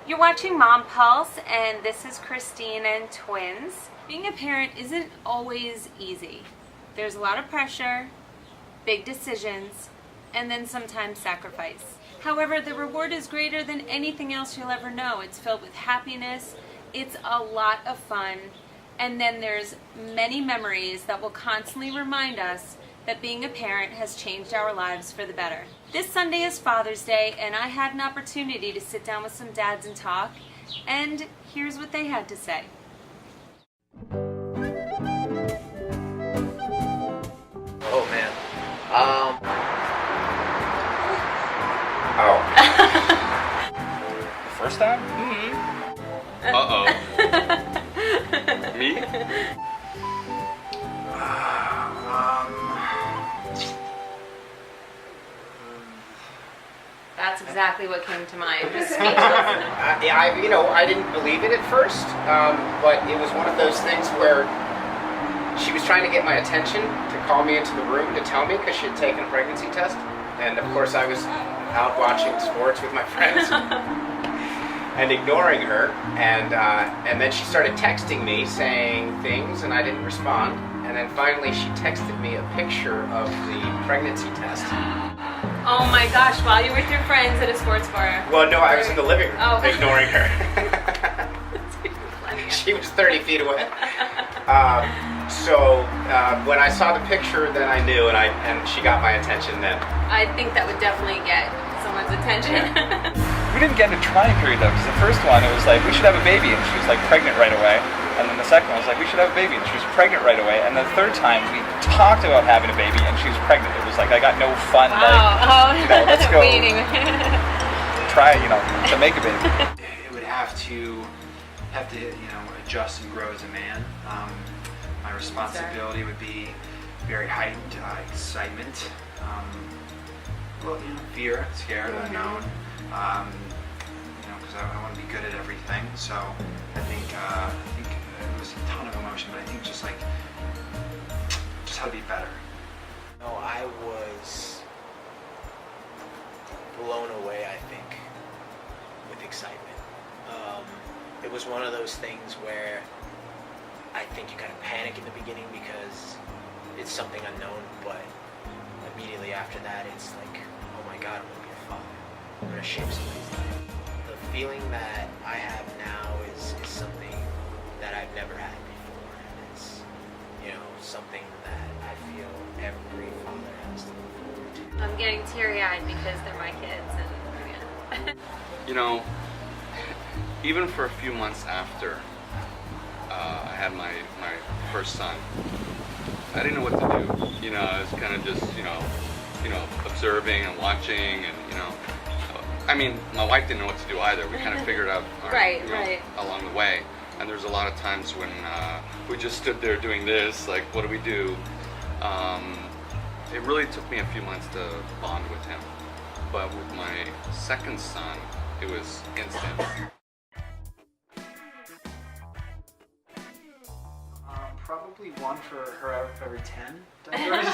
You're watching MomPulse, and this is Christine and Twins. Being a parent isn't always easy. There's a lot of pressure, big decisions, and then sometimes sacrifice. However, the reward is greater than anything else you'll ever know. It's filled with happiness, it's a lot of fun, and then there's many memories that will constantly remind us that being a parent has changed our lives for the better. This Sunday is Father's Day, and I had an opportunity to sit down with some dads and talk, and here's what they had to say. Oh man. The first time? Mm-hmm. Me? That's exactly what came to mind. Just speechless. I didn't believe it at first, but it was one of those things where she was trying to get my attention to call me into the room to tell me because she had taken a pregnancy test, and of course I was out watching sports with my friends and ignoring her, and then she started texting me saying things, and I didn't respond, and then finally she texted me a picture of the pregnancy test. Oh my gosh, while you were with your friends at a sports bar. Well, no, I was in the living room ignoring her. She was 30 feet away. So when I saw the picture, then I knew, and she got my attention then. I think that would definitely get someone's attention. We didn't get into trying period though, because the first one it was like, we should have a baby, and she was like pregnant right away. And then the second one was like, we should have a baby, and she was pregnant right away. And the third time we talked about having a baby, and she was pregnant. It was like, I got no fun, let's go try, to make a baby. It would have to adjust and grow as a man. My responsibility would be very heightened excitement, fear, scared, unknown, because I want to be good at everything. So I think it was a ton of emotion, but I think just how to be better. No, I was blown away, I think, with excitement. It was one of those things where I think you kind of panic in the beginning because it's something unknown, but immediately after that it's like, oh my God, I'm going to be a father. I'm going to shape somebody's life. The feeling that I have now is something that I've never had before, and it's something that I feel every father has to look forward to. I'm getting teary-eyed because they're my kids, and even for a few months after I had my first son, I didn't know what to do. I was kind of just, observing and watching, and my wife didn't know what to do either. We kind of figured out right. along the way. And there's a lot of times when we just stood there doing this, like, what do we do? It really took me a few months to bond with him. But with my second son, it was instant. Probably one for her out of every 10 diapers.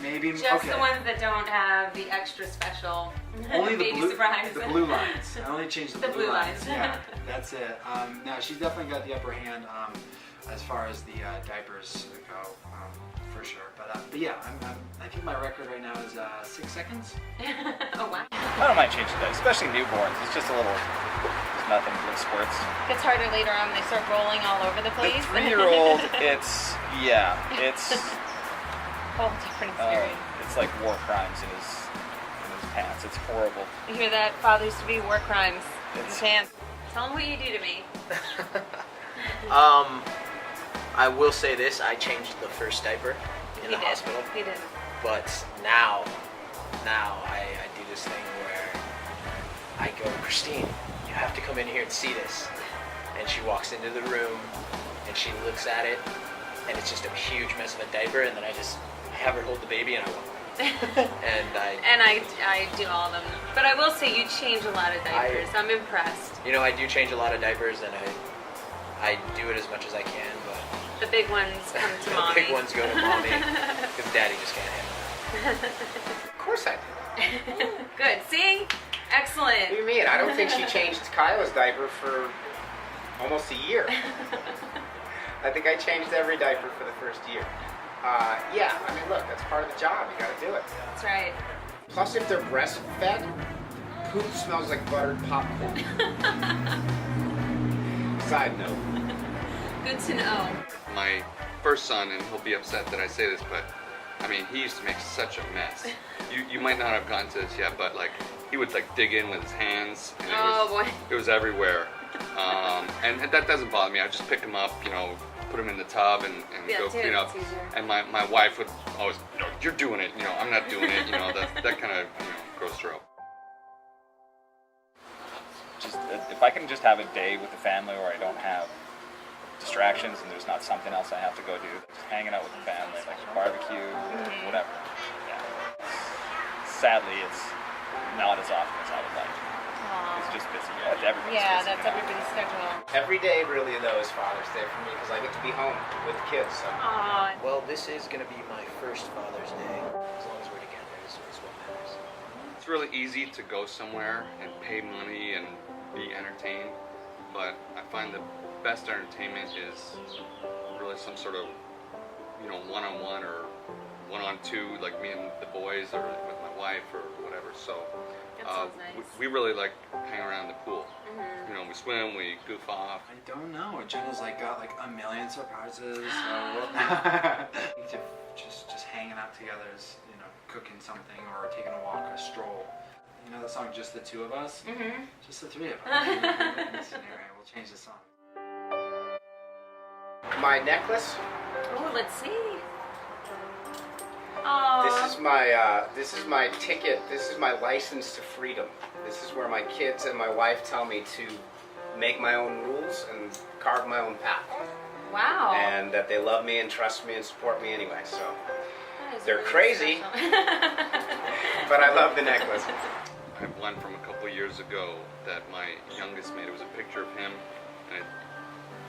maybe. Just okay. the ones that don't have the extra special Only baby the surprise. The blue lines. I only changed the blue lines. lines. Yeah, that's it. No, she's definitely got the upper hand as far as the diapers go, for sure. But yeah, I think my record right now is 6 seconds. Oh wow. I don't mind changing that, especially newborns. It's just a little, it's nothing, little squirts. Gets harder later on when they start rolling all over the place. The 3-year-old, it's whole different experience. it's like war crimes in his pants. It's horrible. You hear that? Fathers to be war crimes in pants. Tell them what you do to me. I will say this, I changed the first diaper in the hospital. He did. But now I do this thing where I go, Christine, you have to come in here and see this. And she walks into the room and she looks at it, and it's just a huge mess of a diaper, and then I just have her hold the baby and I walk. and I do all of them. But I will say you change a lot of diapers. I'm impressed. I do change a lot of diapers, and I do it as much as I can, but the big ones come to mommy. The big ones go to mommy because daddy just can't handle it. Of course I do. Good. See? Excellent. What do you mean? I don't think she changed Kyla's diaper for almost a year. I think I changed every diaper for the first year. Yeah, I mean, look, that's part of the job. You gotta do it. That's right. Plus, if they're breastfed, poop smells like buttered popcorn. Side note. Good to know. My first son, and he'll be upset that I say this, but I mean, he used to make such a mess. You might not have gotten to this yet, but like he would like dig in with his hands, and it was everywhere. And that doesn't bother me. I just pick him up, you know, put him in the tub and go clean up. And my wife would always, no, you're doing it. You know, I'm not doing it. You know, that kind of goes through. Just if I can just have a day with the family where I don't have distractions and there's not something else I have to go do, just hanging out with the family, like barbecue, whatever. Yeah. Sadly, it's not as often as I would like. It's just busy. That's everybody's schedule. Every day, really, though, is Father's Day for me because I get to be home with the kids. So. Aww. Well, this is going to be my first Father's Day. As long as we're together is what matters. It's really easy to go somewhere and pay money and be entertained, but I find the best entertainment is really some sort of, you know, one-on-one or one-on-two, like me and the boys or with my wife or whatever. So Nice. we really like hang around the pool. You know, we swim, we goof off. I don't know. Jenna's like got like a million surprises. So just hanging out together is, you know, cooking something or taking a walk, a stroll. You know the song "Just the Two of Us"? Just the three of us. In this scenario, we'll change the song. My necklace. Oh, let's see. Oh. This is my ticket. This is my license to freedom. This is where my kids and my wife tell me to make my own rules and carve my own path. Wow. And that they love me and trust me and support me anyway. So they're really crazy, but I love the necklace. I have one from a couple years ago that my youngest made. It was a picture of him, and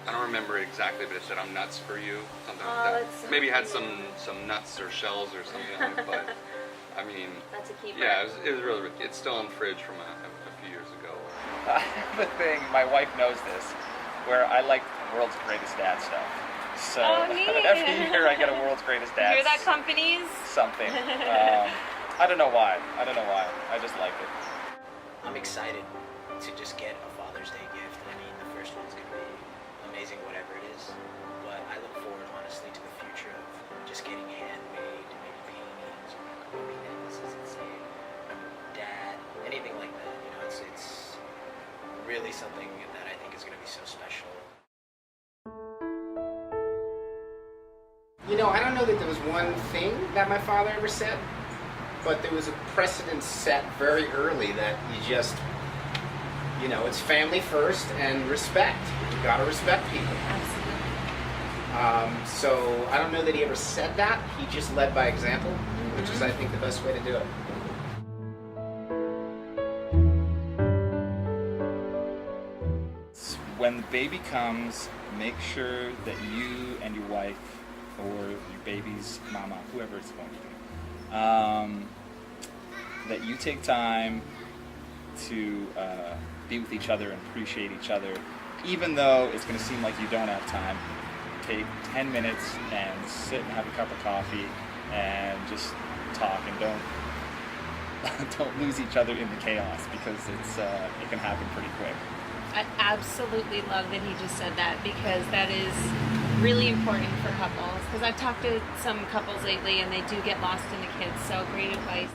I don't remember it exactly, but it said, "I'm nuts for you," something like that. That's so Maybe it had cute. some nuts or shells or something on it, but I mean, That's a keeper. yeah, it was really. It's still in the fridge from a few years ago. I have a thing, my wife knows this, where I like World's Greatest Dad stuff. So neat. every year I get a World's Greatest Dad Hear that, companies? something. I don't know why. I just like it. I'm excited to just get a Father's Day gift. I mean, the first one's going to be amazing, whatever it is. But I look forward, honestly, to the future of just getting handmade, maybe paintings or macrame necklaces that say Dad, anything like that. You know, it's really something that I think is going to be so special. You know, I don't know that there was one thing that my father ever said, but there was a precedent set very early that you just, you know, it's family first and respect. You gotta respect people. Absolutely. So I don't know that he ever said that. He just led by example, which is, I think, the best way to do it. When the baby comes, make sure that you and your wife or your baby's mama, whoever it's going to be, that you take time to be with each other and appreciate each other, even though it's going to seem like you don't have time. Take 10 minutes and sit and have a cup of coffee and just talk, and don't lose each other in the chaos, because it can happen pretty quick. I absolutely love that he just said that, because that is really important for couples. Because I've talked to some couples lately and they do get lost in the kids, so great advice.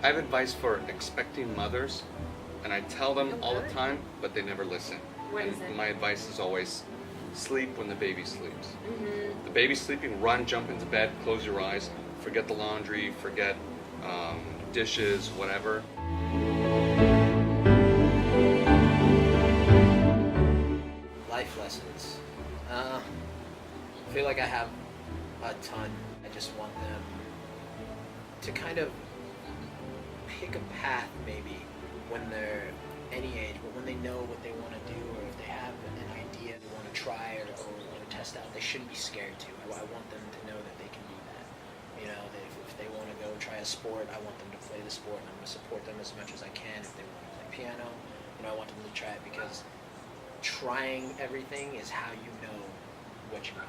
I have advice for expecting mothers, and I tell them all the time, but they never listen. What And is it? my advice is always sleep when the baby sleeps. The baby's sleeping, run, jump into bed, close your eyes, forget the laundry, forget dishes, whatever. Life lessons. I feel like I have a ton. I just want them to kind of pick a path, maybe when they're any age, but when they know what they want to do, or if they have an idea they want to try or want to test out, they shouldn't be scared to. I want them to know that they can do that. You know, that if a sport, I want them to play the sport, and I'm going to support them as much as I can. If they want to play piano, I want them to try it, because trying everything is how you know what you want.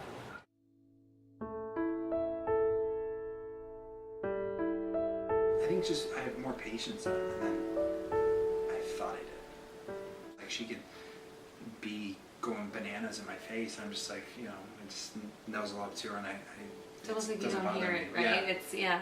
I think just I have more patience than I thought I did. Like, she could be going bananas in my face, and I'm just like, it just nuzzle up to her, and It's almost like you doesn't don't bother hear me. it, right? Yeah. It's, yeah.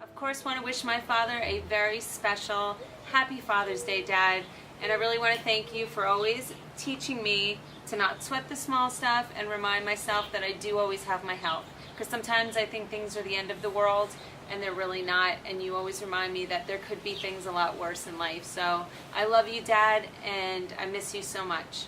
Of course, want to wish my father a very special happy Father's Day, Dad. And I really want to thank you for always teaching me to not sweat the small stuff and remind myself that I do always have my health. Because sometimes I think things are the end of the world, and they're really not. And you always remind me that there could be things a lot worse in life. So I love you, Dad, and I miss you so much.